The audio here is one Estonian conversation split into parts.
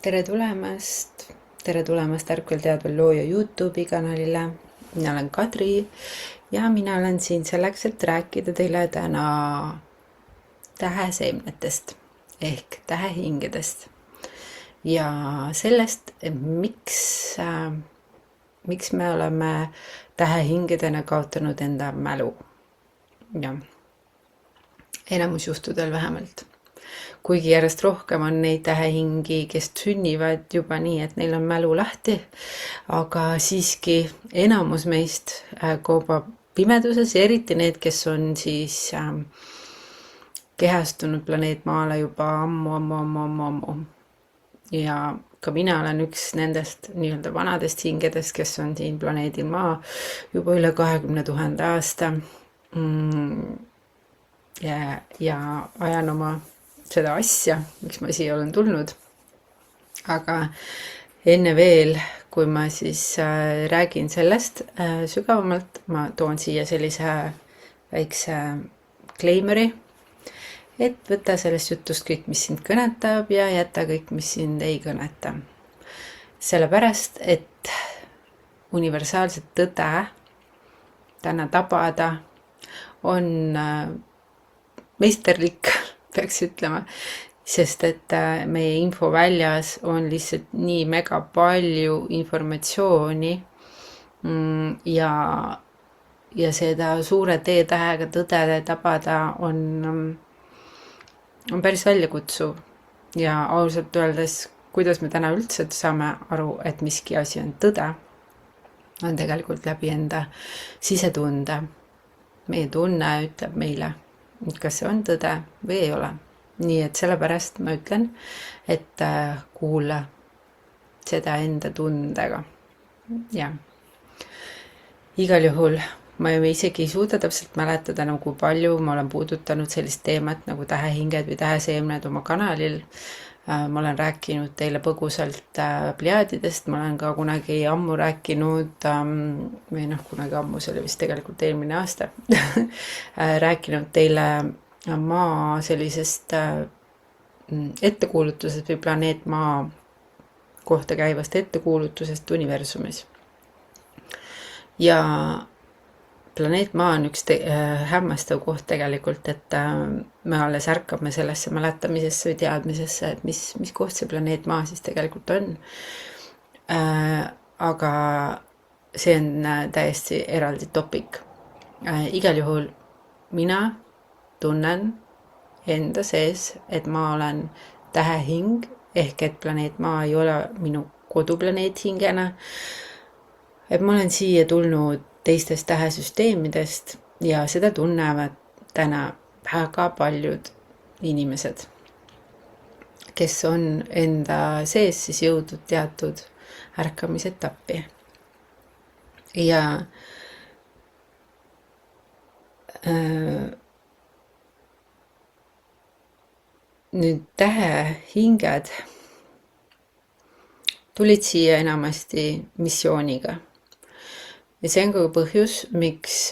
tere tulemast, tere tulemast Ärkvel teadvel looja YouTube'i kanalile. Mina olen Kadri ja mina olen siin selleks, et rääkida teile täna täheseemnetest ehk tähehingedest ja sellest, miks me oleme tähehingedena kaotanud enda mälu. Ja enamus juhtudel vähemalt. Kuigi järjest rohkem on neid tähehingi, kes sünnivad juba nii, et neil on mälu lahti, aga siiski enamus meist koobab pimeduses, eriti need, kes on siis kehastunud planeet Maale juba ammu. Ja ka mina olen üks nendest nii-öelda vanadest hingedest, kes on siin planeedil Maa juba üle 20 000 aasta. Ja ajan oma seda asja, miks ma siia olen tulnud. Aga enne veel, kui ma siis räägin sellest sügavamalt, ma toon siia sellise väikse claimeri, et võta sellest jutust kõik, mis sind kõnetab ja jäta kõik, mis sind ei kõneta. Sellepärast, et universaalset tõde täna tabada on meisterlik, peaks ütlema, sest et meie infoväljas on lihtsalt nii mega palju informatsiooni ja seda suure T-tähega tõde tabada on päris väljakutsuv ja ausalt öeldes, kuidas me täna üldse saame aru, et miski asi on tõde, on tegelikult läbi enda sisetunde. Meie tunne ütleb meile, kas see on tõde või ei ole. Nii et sellepärast ma ütlen, et kuula seda enda tundega. Ja igal juhul ma isegi ei suuda täpselt mäletada, kui palju ma olen puudutanud sellist teemat nagu tähehinged või täheseemned oma kanalil. Ma olen rääkinud teile põgusalt pliaadidest, ma olen ka kunagi ammu rääkinud, või kunagi ammu, see oli vist tegelikult eelmine aasta, rääkinud teile Maa sellisest ettekuulutusest või planeet Maa kohta käivast ettekuulutusest universumis. Ja planeet Maa on üks hämmastav koht tegelikult, et me alles ärkame sellesse mäletamisesse või teadmisesse, et mis koht see planeet Maa siis tegelikult on. Aga see on täiesti eraldi topik. Igal juhul mina tunnen enda sees, et ma olen tähehing, ehk et planeet Maa ei ole minu koduplaneet hingena. Et ma olen siia tulnud teistest tähesüsteemidest ja seda tunnevad täna väga paljud inimesed, kes on enda sees siis jõudnud teatud ärkamisetappi. Ja nüüd tähehinged tulid siia enamasti missiooniga. Ja see on ka põhjus, miks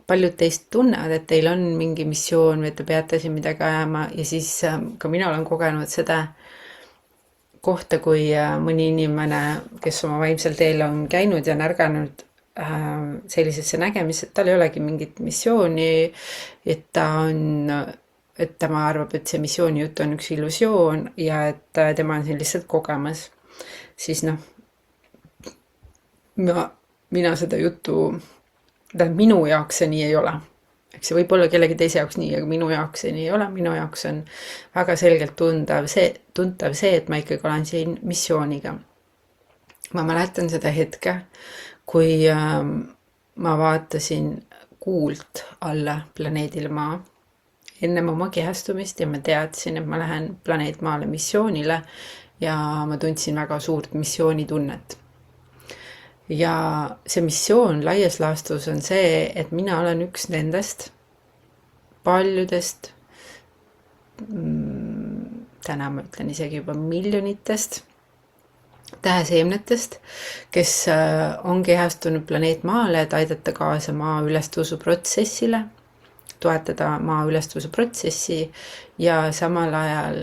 paljud teist tunnevad, et teil on mingi missioon või te peate siin midagi ajama ja siis ka mina olen kogenud seda kohta, kui mõni inimene, kes oma vaimsel teel on käinud ja närganud sellisesse nägemisse, et tal ei olegi mingit missiooni, et tema arvab, et see missiooni jutt on üks illusioon ja et tema on siin lihtsalt kogemas. Siis mina seda juttu, minu jaoks see nii ei ole. Eks see võib olla kellegi teise jaoks nii, aga minu jaoks see nii ei ole. Minu jaoks on väga selgelt tuntav see, et ma ikkagi olen siin missiooniga. Ma mäletan seda hetke, kui ma vaatasin kuult alla planeedil Maa ennem oma kehastumist ja ma teadsin, et ma lähen planeet Maale missioonile ja ma tundsin väga suurt missioonitunnet. Ja see missioon laias laastus on see, et mina olen üks nendest paljudest, täna ma ütlen isegi juba miljonitest täheseemnetest, kes on kehastunud planeet Maale, et aidata kaasa Maa ülestõusuprotsessile, toetada Maa ülestõusuprotsessi ja samal ajal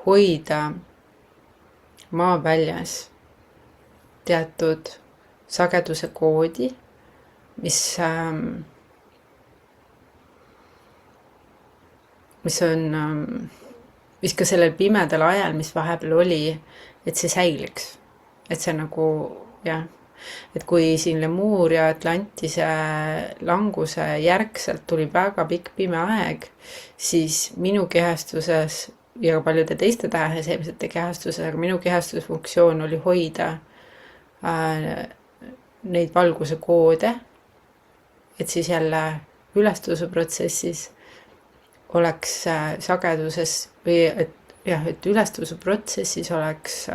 hoida maaväljas teatud sageduse koodi, mis ka sellel pimedal ajal, mis vahepeal oli, et see säiliks. Et see nagu, jah, et kui siin Lemuuria Atlantise languse järgselt tuli väga pikk pime aeg, siis minu kehastuses ja paljude teiste täheseemsete kehastuses, aga minu kehastusfunktsioon oli hoida neid valguse koode, et siis jälle ülestõusuprotsessis oleks sageduses või et ülestõusuprotsessis oleks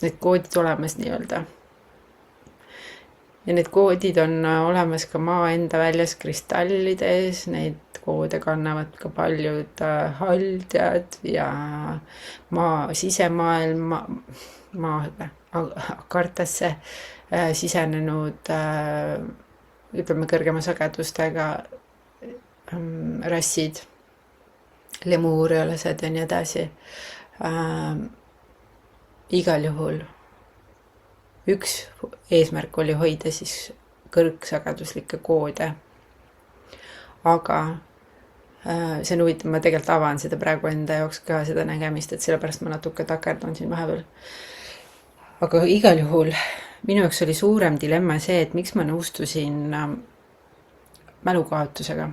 need koodid olemas nii-öelda. Ja need koodid on olemas ka maa enda väljas kristallides, neid koode kannavad ka paljud haldjad ja maa sisemaailma, Akartasse sisenenud, ütleme kõrgema sagedustega rassid, lemuurialased ja nii edasi. Igal juhul üks eesmärk oli hoida siis kõrgsageduslikke koode. Aga see on huvitav, ma tegelikult avan seda praegu enda jaoks ka seda nägemist, et sellepärast ma natuke takerdun siin vahepeal. Aga igal juhul minu jaoks oli suurem dilemma see, et miks ma nõustusin mälukaotusega.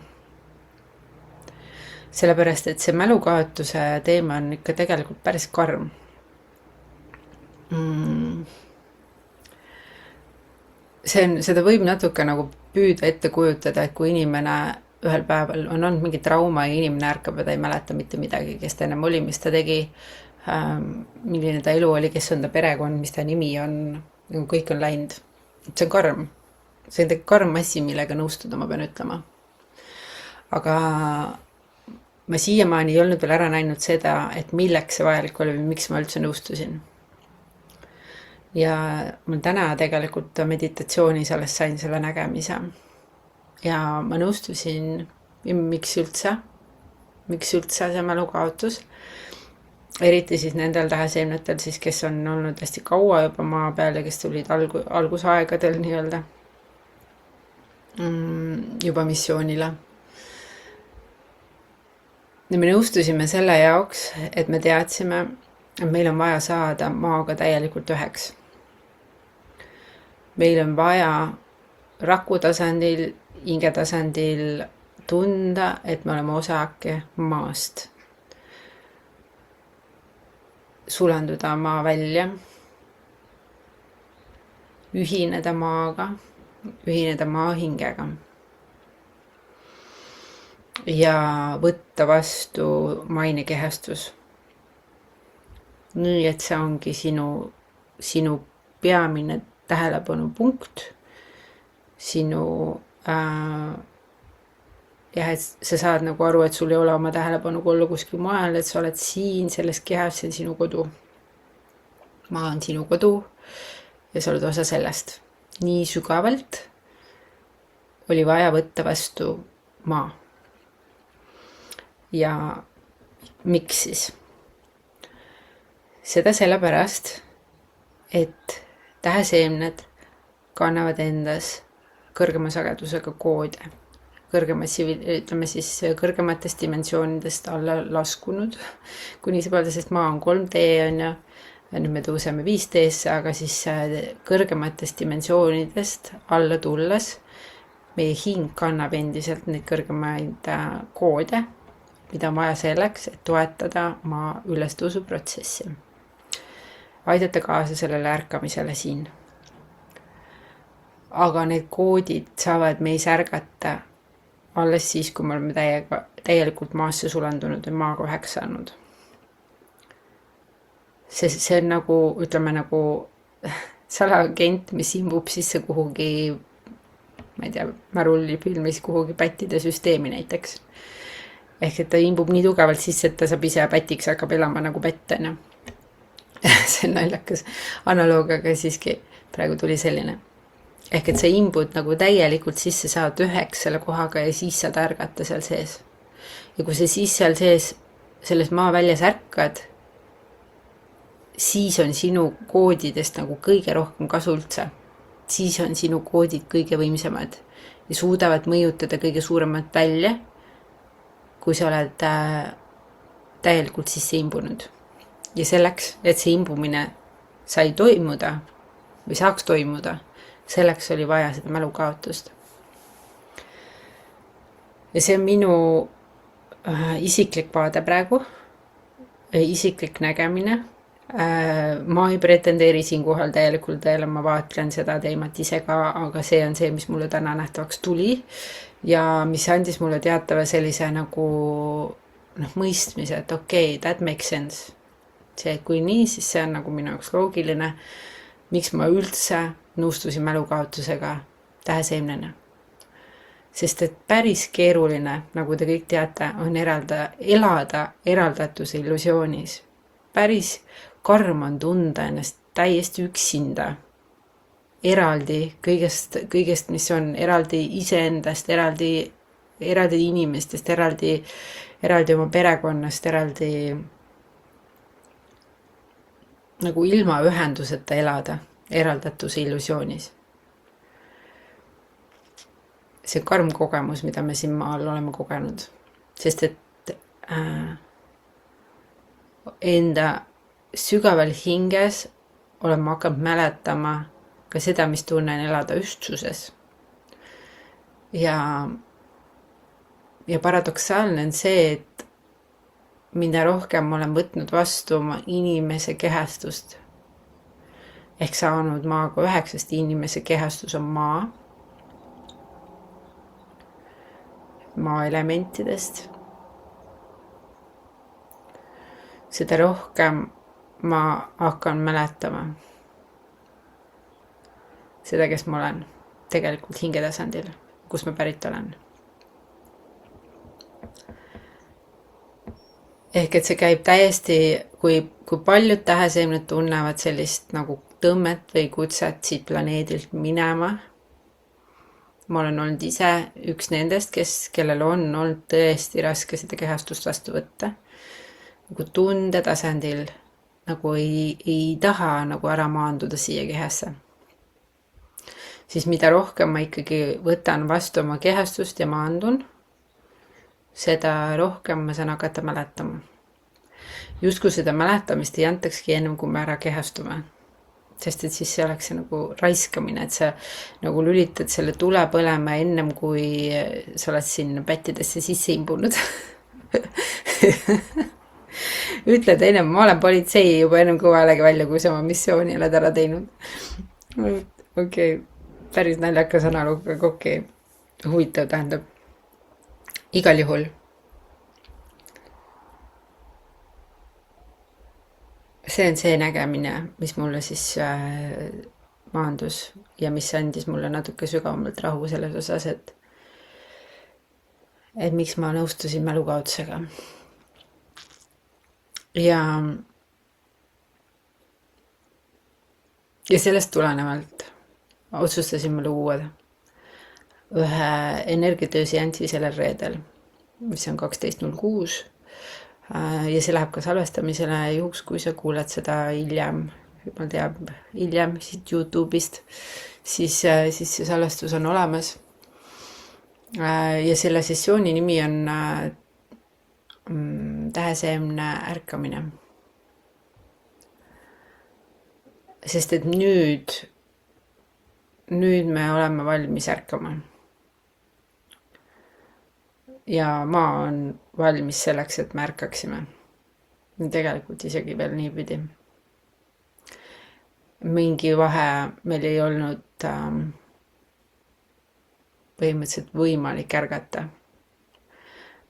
Sellepärast, et see mälukaotuse teema on ikka tegelikult päris karm. Seda võib natuke nagu püüda ette kujutada, et kui inimene ühel päeval on olnud mingi trauma ja inimene ärkab ja ta ei mäleta mitte midagi, kes ta ennem oli, mis ta tegi, milline ta elu oli, kes on ta perekond, mis ta nimi on, kõik on läinud. See on karm. See on karm asi, millega nõustuda, ma pean ütlema. Aga ma siiamaani ei olnud veel ära näinud seda, et milleks see vajalik oli või miks ma üldse nõustusin. Ja mul täna tegelikult meditatsioonis alles sain selle nägemise. Ja ma nõustusin, miks üldse see mälukaotus. Eriti siis nendel täheseemnetel, siis, kes on olnud hästi kaua juba maa peal ja kes tulid algusaegadel nii-öelda juba missioonile. Ja me nõustusime selle jaoks, et me teadsime, et meil on vaja saada maaga täielikult üheks. Meil on vaja raku tasandil, hinge tasandil tunda, et me oleme osake maast. Sulanduda maa välja, ühineda maaga, ühineda maa hingega ja võtta vastu mainekehastus. Nii, et see ongi sinu peamine tähelepanu punkt, sinu et sa saad nagu aru, et sul ei ole oma tähelepanu olla kuskil mujal, et sa oled siin selles kehas, see on sinu kodu. Maa on sinu kodu ja sa oled osa sellest. Nii sügavalt oli vaja võtta vastu maa. Ja miks siis? Seda sellepärast, et täheseemned kannavad endas kõrgema sagedusega koode. Kõrgematest dimensioonidest alla laskunud, kuni see palda, sest maa on 3D on ja nüüd me tõuseme 5D'sse, aga siis kõrgematest dimensioonidest alla tulles meie hing kannab endiselt neid kõrgemaid koode, mida on vaja selleks, et toetada maa ülestõusuprotsessi. Aidata kaasa sellele ärkamisele siin. Aga need koodid saavad meis ärgata alles siis, kui me oleme täielikult maasse sulandunud ja maaga üheks saanud. See on nagu, ütleme nagu salaagent, mis imbub sisse kuhugi, ma ei tea, märullifilmis kuhugi pättide süsteemi näiteks. Ehk et ta imbub nii tugevalt sisse, et ta saab ise pätiks, hakkab elama nagu pätt, on. See on naljakas analoog, aga siiski praegu tuli selline. Ehk et sa imbud nagu täielikult sisse, saad üheks selle kohaga ja siis saad ärgata seal sees. ja kui sa siis seal sees, selles maaväljas ärkad, siis on sinu koodidest nagu kõige rohkem kasu üldse. Siis on sinu koodid kõige võimsamad ja suudavad mõjutada kõige suuremat välja, kui sa oled täielikult sisse imbunud. Ja selleks, et see imbumine sai toimuda või saaks toimuda, selleks oli vaja seda mälukaotust. Ja see on minu isiklik vaade praegu, isiklik nägemine. Ma ei pretendeeri siinkohal täielikult tõele, ma vaatlen seda teemat ise ka, aga see on see, mis mulle täna nähtavaks tuli ja mis andis mulle teatava sellise nagu mõistmise, et okei, that makes sense. See, et kui nii, siis see on nagu minu jaoks loogiline, miks ma üldse nõustusin mälukaotusega täheseemnena. Sest et päris keeruline, nagu te kõik teate, on elada eraldatuse illusioonis. Päris karm on tunda ennast täiesti üksinda, eraldi kõigest, mis on eraldi iseendast, eraldi inimestest, eraldi oma perekonnast, eraldi nagu ilma ühenduseta elada, eraldatuse illusioonis. See karm kogemus, mida me siin maal oleme kogenud, sest et enda sügaval hinges olen ma hakanud mäletama ka seda, mis tunnen elada ühtsuses. Ja paradoksaalne on see, et mida rohkem olen võtnud vastu oma inimese kehastust, ehk saanud maaga 9 inimese kehastus on maa elementidest, seda rohkem ma hakkan mäletama seda, kes ma olen tegelikult hingetasandil, kus ma pärit olen. Ehk et see käib täiesti, kui paljud täheseemned tunnevad sellist nagu tõmmet või kutset siit planeedilt minema. Ma olen olnud ise üks nendest, kellel on olnud tõesti raske seda kehastust vastu võtta. Nagu tundetasandil nagu ei taha nagu ära maanduda siia kehasse. Siis mida rohkem ma ikkagi võtan vastu oma kehastust ja maandun, seda rohkem ma saan hakata mäletama. Justkui seda mäletamist ei antakski ennem, kui me ära kehastume. Sest et siis see oleks nagu raiskamine, et sa nagu lülitad selle tule põlema ennem, kui sa oled sinna pättidesse sisse imbunud. Ütled ennem, ma olen politsei juba ennem kõva häälega välja, kui sa oma missiooni oled ära teinud. Okei, päris naljakas analoog, aga okei, huvitav tähendab. Igal juhul. See on see nägemine, mis mulle siis maandus ja mis andis mulle natuke sügavamalt rahu selles osas, et miks ma nõustusin mälukaotusega. Ja sellest tulenevalt otsustasin ma luua ühe energiatööseansi sellel reedel, mis on 12.06. Ja see läheb ka salvestamisele juhuks, kui sa kuuled seda hiljem, ma teab, hiljem siit YouTube'ist, siis see salvestus on olemas. Ja selle sessiooni nimi on täheseemne ärkamine. Sest et nüüd me oleme valmis ärkama. Ja maa on valmis selleks, et me ärkaksime. Tegelikult isegi veel niipidi. Mingi vahe meil ei olnud põhimõtteliselt võimalik ärgata,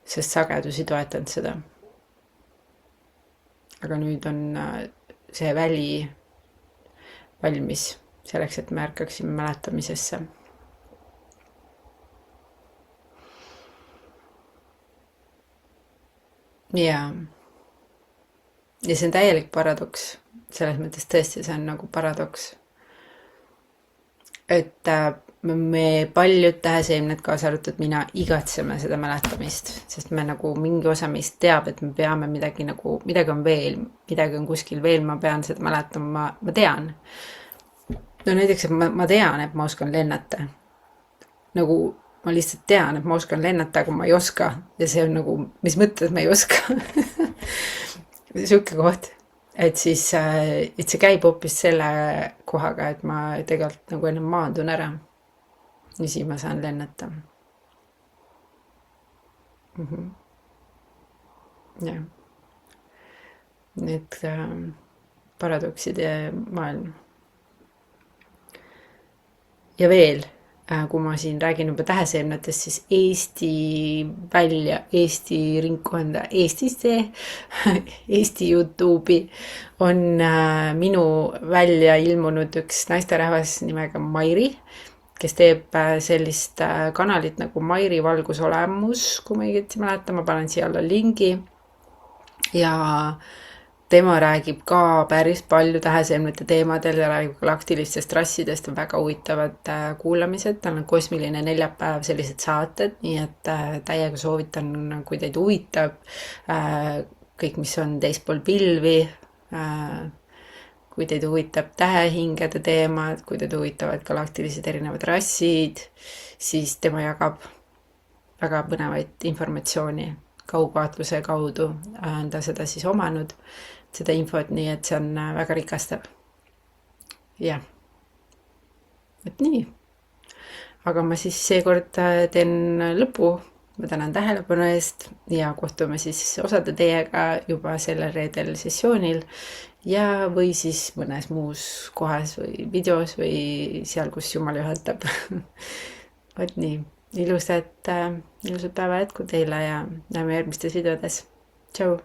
sest sagedus ei toetanud seda. Aga nüüd on see väli valmis selleks, et me ärkaksime mäletamisesse. Ja see on täielik paradoks. Selles mõttes tõesti see on nagu paradoks. Et me paljud täheseemned, kaasa arvatud mina, igatseme seda mäletamist, sest me nagu mingi osa meist teab, et me peame midagi nagu, midagi on veel, midagi on kuskil veel, ma pean seda mäletama, ma tean. No näiteks, et ma tean, et ma oskan lennata. Nagu ma lihtsalt tean, et ma oskan lennata, aga ma ei oska. Ja see on nagu, mis mõttes ma ei oska. Siuke koht. Et siis, et see käib hoopis selle kohaga, et ma tegelikult nagu ennem maandun ära. Ja siis ma saan lennata. Jah. Need paradokside maailm. Ja veel, kui ma siin räägin juba täheseemnetest, siis Eesti ringkonda, Eestisse, Eesti YouTube'i on minu välja ilmunud üks naisterahvas nimega Mairi, kes teeb sellist kanalit nagu Mairi valgusolemus, kui ma õigesti mäletan, ma panen siia alla lingi. Ja tema räägib ka päris palju täheseemnete teemadel ja räägib galaktilistest rassidest, on väga huvitavad kuulamised, tal on kosmiline neljapäev sellised saated, nii et täiega soovitan, kui teid huvitab kõik, mis on teispool pilvi, kui teid huvitab tähehingede teemad, kui teid huvitavad galaktilised erinevad rassid, siis tema jagab väga põnevaid informatsiooni kaugvaatluse kaudu, on ta seda siis omanud, seda infot, nii et see on väga rikastav. Jah, et nii. Aga ma siis seekord teen lõpu. Ma tänan tähelepanu eest ja kohtume siis osade teiega juba sellel reedel sessioonil ja või siis mõnes muus kohas või videos või seal, kus Jumal juhatab. Vot nii, ilusat päeva jätku teile ja näeme järgmistes videodes. Tšau!